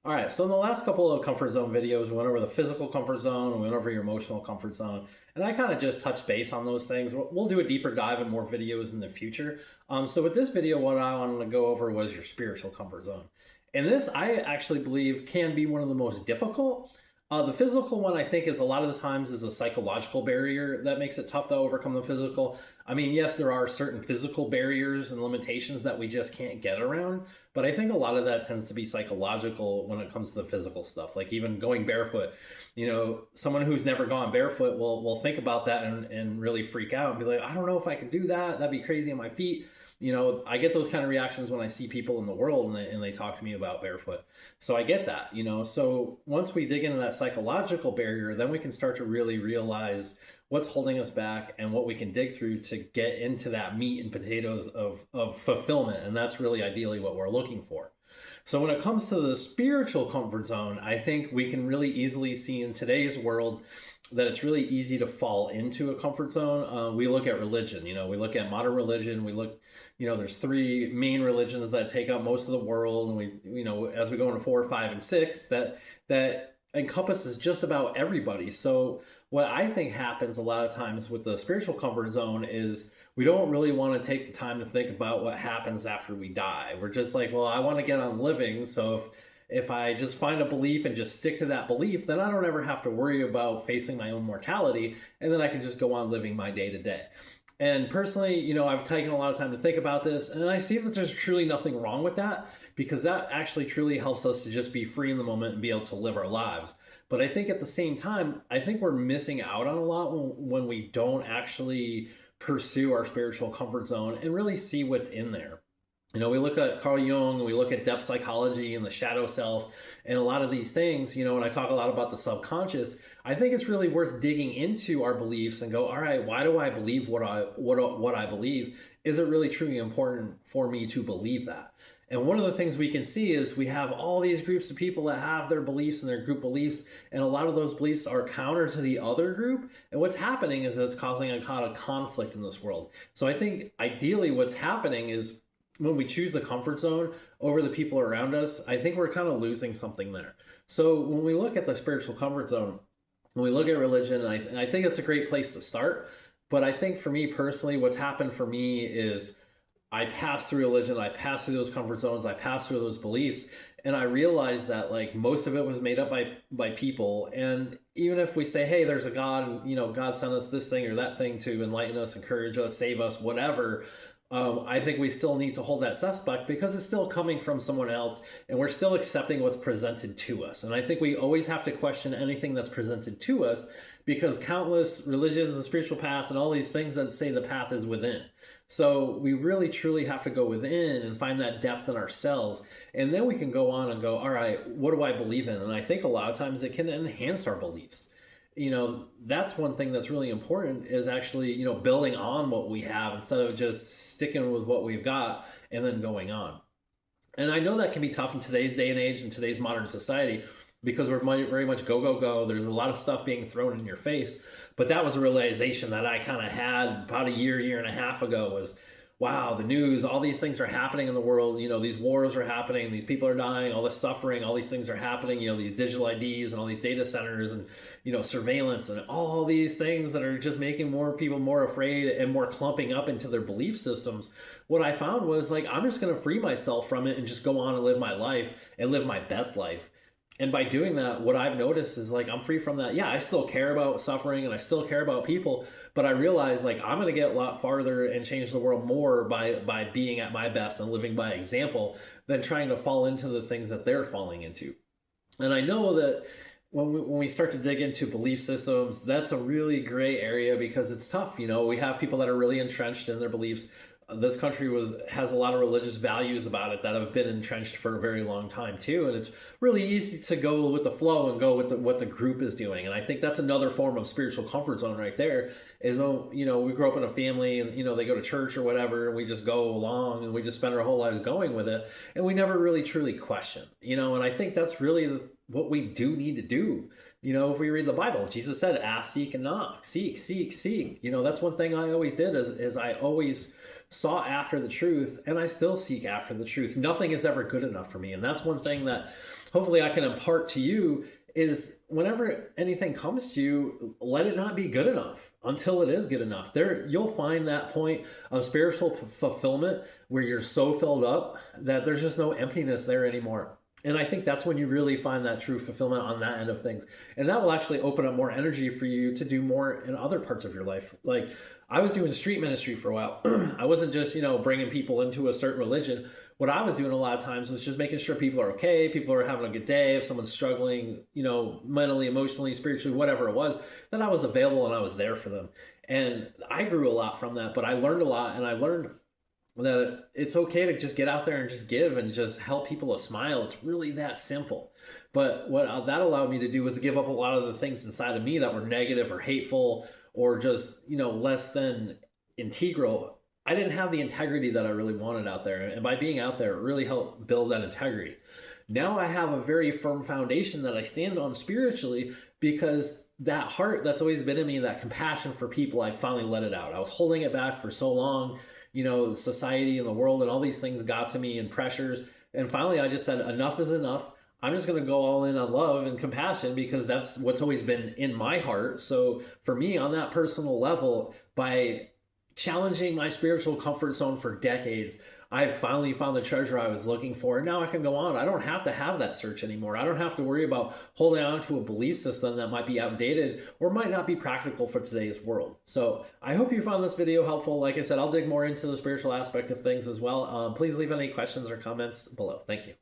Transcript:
All right, so in the last couple of comfort zone videos, we went over the physical comfort zone, we went over your emotional comfort zone, and I kind of just touched base on those things. We'll do a deeper dive in more videos in the future. So with this video, what I wanted to go over was your spiritual comfort zone. And this, I actually believe, can be one of the most difficult. The physical one, I think, is a lot of the times is a psychological barrier that makes it tough to overcome the physical. I mean, yes, there are certain physical barriers and limitations that we just can't get around, but I think a lot of that tends to be psychological when it comes to the physical stuff. Like even going barefoot, someone who's never gone barefoot will think about that and really freak out and be like, I don't know if I can do that. That'd be crazy on my feet. I get those kind of reactions when I see people in the world and they talk to me about barefoot. So I get that. So once we dig into that psychological barrier, then we can start to really realize what's holding us back and what we can dig through to get into that meat and potatoes of fulfillment. And that's really ideally what we're looking for. So when it comes to the spiritual comfort zone, I think we can really easily see in today's world that it's really easy to fall into a comfort zone. We look at religion, we look at modern religion, we look, there's three main religions that take up most of the world. And as we go into 4, 5, and 6, that encompasses just about everybody. So what I think happens a lot of times with the spiritual comfort zone is we don't really want to take the time to think about what happens after we die. We're just like, well, I want to get on living. So if I just find a belief and just stick to that belief, then I don't ever have to worry about facing my own mortality. And then I can just go on living my day to day. And personally, I've taken a lot of time to think about this, and I see that there's truly nothing wrong with that, because that actually truly helps us to just be free in the moment and be able to live our lives. But I think at the same time, I think we're missing out on a lot when we don't actually pursue our spiritual comfort zone and really see what's in there. We look at Carl Jung, we look at depth psychology and the shadow self, and a lot of these things, and I talk a lot about the subconscious. I think it's really worth digging into our beliefs and go, all right, why do I believe what I believe? Is it really truly important for me to believe that? And one of the things we can see is we have all these groups of people that have their beliefs and their group beliefs, and a lot of those beliefs are counter to the other group. And what's happening is it's causing a kind of conflict in this world. So I think ideally what's happening is when we choose the comfort zone over the people around us, I think we're kind of losing something there. So when we look at the spiritual comfort zone, when we look at religion, I think it's a great place to start. But I think for me personally, what's happened for me is I passed through religion, I passed through those comfort zones, I passed through those beliefs, and I realized that like most of it was made up by people. And even if we say, hey, there's a God, and God sent us this thing or that thing to enlighten us, encourage us, save us, whatever, I think we still need to hold that suspect because it's still coming from someone else and we're still accepting what's presented to us. And I think we always have to question anything that's presented to us because countless religions and spiritual paths and all these things that say the path is within. So we really truly have to go within and find that depth in ourselves. And then we can go on and go, all right, what do I believe in? And I think a lot of times it can enhance our beliefs. That's one thing that's really important is actually, building on what we have instead of just sticking with what we've got and then going on. And I know that can be tough in today's day and age, in today's modern society, because we're very much go, go, go. There's a lot of stuff being thrown in your face. But that was a realization that I kind of had about a year and a half ago was, wow, the news, all these things are happening in the world. These wars are happening, these people are dying, all this suffering, all these things are happening, these digital IDs and all these data centers and, surveillance and all these things that are just making more people more afraid and more clumping up into their belief systems. What I found was like, I'm just going to free myself from it and just go on and live my life and live my best life. And by doing that, what I've noticed is like, I'm free from that. Yeah, I still care about suffering and I still care about people, but I realize like I'm going to get a lot farther and change the world more by being at my best and living by example than trying to fall into the things that they're falling into. And I know that when we start to dig into belief systems, that's a really gray area because it's tough. We have people that are really entrenched in their beliefs. This country has a lot of religious values about it that have been entrenched for a very long time too, and it's really easy to go with the flow and go with what the group is doing. And I think that's another form of spiritual comfort zone right there. Is when we grow up in a family and they go to church or whatever, and we just go along and we just spend our whole lives going with it, and we never really truly question. And I think that's really what we do need to do. If we read the Bible, Jesus said, "Ask, seek, and knock." Seek, seek, seek. That's one thing I always did is I always sought after the truth, and I still seek after the truth. Nothing is ever good enough for me. And that's one thing that hopefully I can impart to you is whenever anything comes to you, let it not be good enough until it is good enough. There, you'll find that point of spiritual fulfillment where you're so filled up that there's just no emptiness there anymore. And I think that's when you really find that true fulfillment on that end of things. And that will actually open up more energy for you to do more in other parts of your life. Like I was doing street ministry for a while. I wasn't just, bringing people into a certain religion. What I was doing a lot of times was just making sure people are okay, people are having a good day. If someone's struggling, mentally, emotionally, spiritually, whatever it was, then I was available and I was there for them. And I grew a lot from that, but I learned a lot, and I learned that it's okay to just get out there and just give and just help people a smile. It's really that simple. But what that allowed me to do was give up a lot of the things inside of me that were negative or hateful or just, less than integral. I didn't have the integrity that I really wanted out there. And by being out there, it really helped build that integrity. Now I have a very firm foundation that I stand on spiritually because that heart that's always been in me, that compassion for people, I finally let it out. I was holding it back for so long. Society and the world and all these things got to me and pressures. And finally, I just said, enough is enough. I'm just going to go all in on love and compassion because that's what's always been in my heart. So for me, on that personal level, by challenging my spiritual comfort zone for decades, I finally found the treasure I was looking for. And now I can go on. I don't have to have that search anymore. I don't have to worry about holding on to a belief system that might be outdated or might not be practical for today's world. So I hope you found this video helpful. Like I said, I'll dig more into the spiritual aspect of things as well. Please leave any questions or comments below. Thank you.